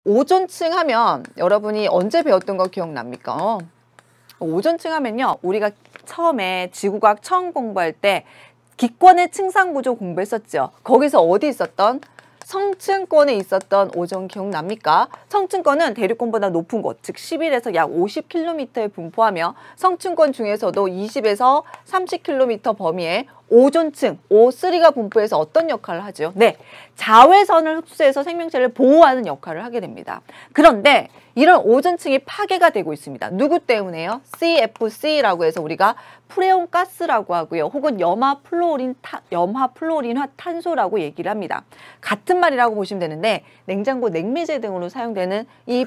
오존층 하면 여러분이 언제 배웠던 거 기억납니까? 오존층 하면요, 우리가 처음에 지구과학 처음 공부할 때 기권의 층상구조 공부했었죠. 거기서 어디 있었던? 성층권에 있었던 오존 기억납니까? 성층권은 대륙권보다 높은 곳, 즉 11에서 약 50km에 분포하며 성층권 중에서도 20에서 30km 범위의 오존층, O3가 분포해서 어떤 역할을 하죠? 네, 자외선을 흡수해서 생명체를 보호하는 역할을 하게 됩니다. 그런데 이런 오존층이 파괴가 되고 있습니다. 누구 때문에요? CFC라고 해서 우리가 프레온 가스라고 하고요. 혹은 염화플로린화 탄소라고 얘기를 합니다. 같은 말이라고 보시면 되는데 냉장고 냉매제 등으로 사용되는 이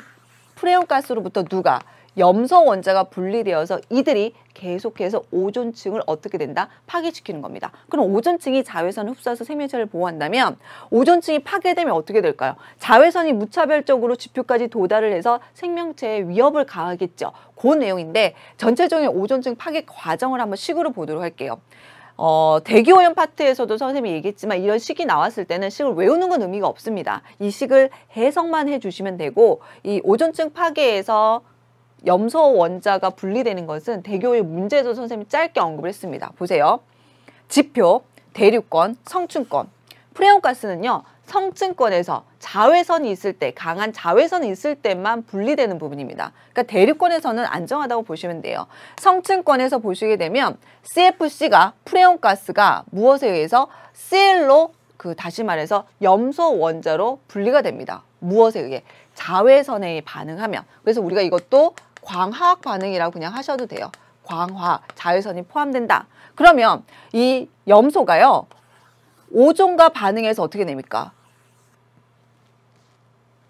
프레온 가스로부터 누가? 염소 원자가 분리되어서 이들이 계속해서 오존층을 어떻게 된다? 파괴시키는 겁니다. 그럼 오존층이 자외선을 흡수해서 생명체를 보호한다면 오존층이 파괴되면 어떻게 될까요? 자외선이 무차별적으로 지표까지 도달을 해서 생명체에 위협을 가하겠죠. 그 내용인데 전체적인 오존층 파괴 과정을 한번 식으로 보도록 할게요. 대기오염 파트에서도 선생님이 얘기했지만 이런 식이 나왔을 때는 식을 외우는 건 의미가 없습니다. 이 식을 해석만 해주시면 되고 이 오존층 파괴에서 염소 원자가 분리되는 것은 대기오염 문제도 선생님이 짧게 언급을 했습니다. 보세요. 지표, 대륙권, 성층권. 프레온가스는요, 성층권에서 자외선이 있을 때, 강한 자외선이 있을 때만 분리되는 부분입니다. 그러니까 대륙권에서는 안정하다고 보시면 돼요. 성층권에서 보시게 되면 CFC가, 프레온가스가 무엇에 의해서 CL로 다시 말해서 염소 원자로 분리가 됩니다. 무엇에 의해? 자외선에 반응하면. 그래서 우리가 이것도 광화학 반응이라고 그냥 하셔도 돼요. 광화, 자외선이 포함된다. 그러면 이 염소가요, 오존과 반응해서 어떻게 됩니까?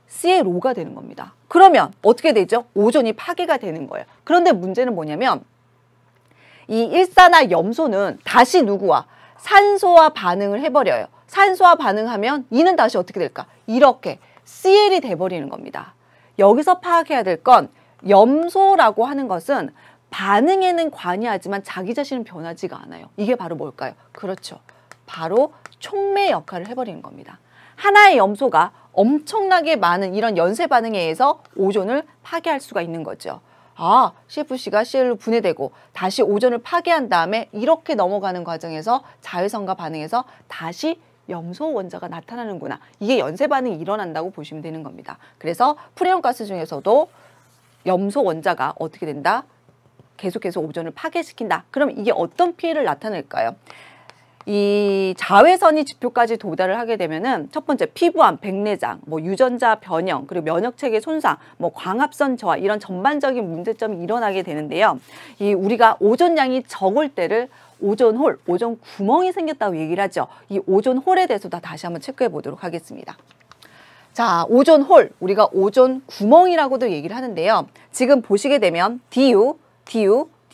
ClO가 되는 겁니다. 그러면 어떻게 되죠? 오존이 파괴가 되는 거예요. 그런데 문제는 뭐냐면 이 일산화 염소는 다시 누구와? 산소와 반응을 해버려요. 산소와 반응하면 이는 다시 어떻게 될까? 이렇게 Cl이 돼버리는 겁니다. 여기서 파악해야 될 건 염소라고 하는 것은 반응에는 관여하지만 자기 자신은 변하지가 않아요. 이게 바로 뭘까요? 그렇죠. 바로 촉매 역할을 해버리는 겁니다. 하나의 염소가 엄청나게 많은 이런 연쇄 반응에 의해서 오존을 파괴할 수가 있는 거죠. 아, CFC가 Cl로 분해되고 다시 오존을 파괴한 다음에 이렇게 넘어가는 과정에서 자외선과 반응해서 다시 염소 원자가 나타나는구나. 이게 연쇄 반응이 일어난다고 보시면 되는 겁니다. 그래서 프레온가스 중에서도 염소 원자가 어떻게 된다? 계속해서 오존을 파괴시킨다. 그럼 이게 어떤 피해를 나타낼까요? 이 자외선이 지표까지 도달을 하게 되면은 첫 번째 피부암, 백내장, 유전자 변형, 그리고 면역체계 손상, 광합선 저하 이런 전반적인 문제점이 일어나게 되는데요. 이 우리가 오존량이 적을 때를 오존홀, 오존 구멍이 생겼다고 얘기를 하죠. 이 오존홀에 대해서도 다시 한번 체크해 보도록 하겠습니다. 자, 오존홀, 우리가 오존 구멍이라고도 얘기를 하는데요. 지금 보시게 되면 DU,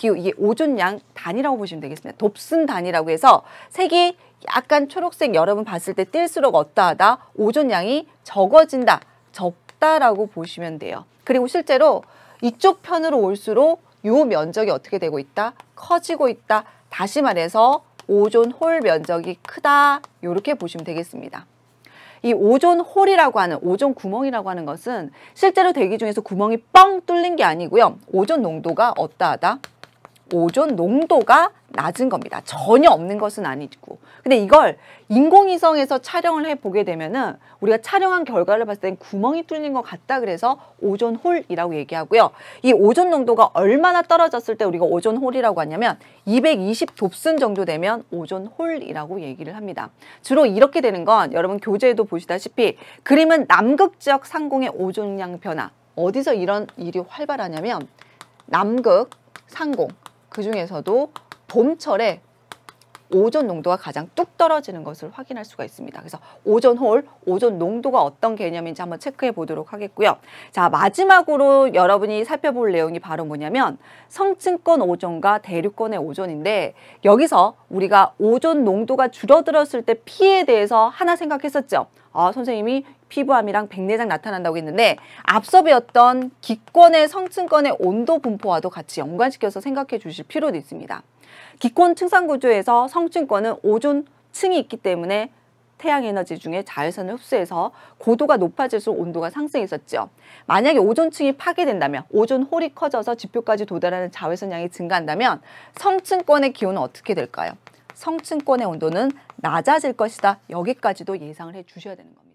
이게 오존량 단위라고 보시면 되겠습니다. dob슨 단위라고 해서 색이 약간 초록색 여러분 봤을 때 띨수록 어떠하다? 오존량이 적어진다, 적다라고 보시면 돼요. 그리고 실제로 이쪽 편으로 올수록 이 면적이 어떻게 되고 있다? 커지고 있다. 다시 말해서 오존홀 면적이 크다. 이렇게 보시면 되겠습니다. 이 오존홀이라고 하는, 오존 구멍이라고 하는 것은 실제로 대기 중에서 구멍이 뻥 뚫린 게 아니고요. 오존 농도가 어떠하다? 오존 농도가 낮은 겁니다. 전혀 없는 것은 아니고. 근데 이걸 인공위성에서 촬영을 해보게 되면은 우리가 촬영한 결과를 봤을 땐 구멍이 뚫린 것 같다 그래서 오존홀이라고 얘기하고요. 이 오존 농도가 얼마나 떨어졌을 때 우리가 오존홀이라고 하냐면 220 dob슨 정도 되면 오존홀이라고 얘기를 합니다. 주로 이렇게 되는 건 여러분 교재에도 보시다시피 그림은 남극 지역 상공의 오존량 변화. 어디서 이런 일이 활발하냐면 남극 상공, 그 중에서도 봄철에 오존 농도가 가장 뚝 떨어지는 것을 확인할 수가 있습니다. 그래서 오존홀, 오존 농도가 어떤 개념인지 한번 체크해 보도록 하겠고요. 자, 마지막으로 여러분이 살펴볼 내용이 바로 뭐냐면 성층권 오존과 대륙권의 오존인데 여기서 우리가 오존 농도가 줄어들었을 때 피해에 대해서 하나 생각했었죠. 선생님이 피부암이랑 백내장 나타난다고 했는데 앞서 배웠던 기권의 성층권의 온도 분포와도 같이 연관시켜서 생각해 주실 필요도 있습니다. 기권 층상 구조에서 성층권은 오존층이 있기 때문에 태양 에너지 중에 자외선을 흡수해서 고도가 높아질수록 온도가 상승했었죠. 만약에 오존층이 파괴된다면 오존 홀이 커져서 지표까지 도달하는 자외선량이 증가한다면 성층권의 기온은 어떻게 될까요? 성층권의 온도는 낮아질 것이다. 여기까지도 예상을 해 주셔야 되는 겁니다.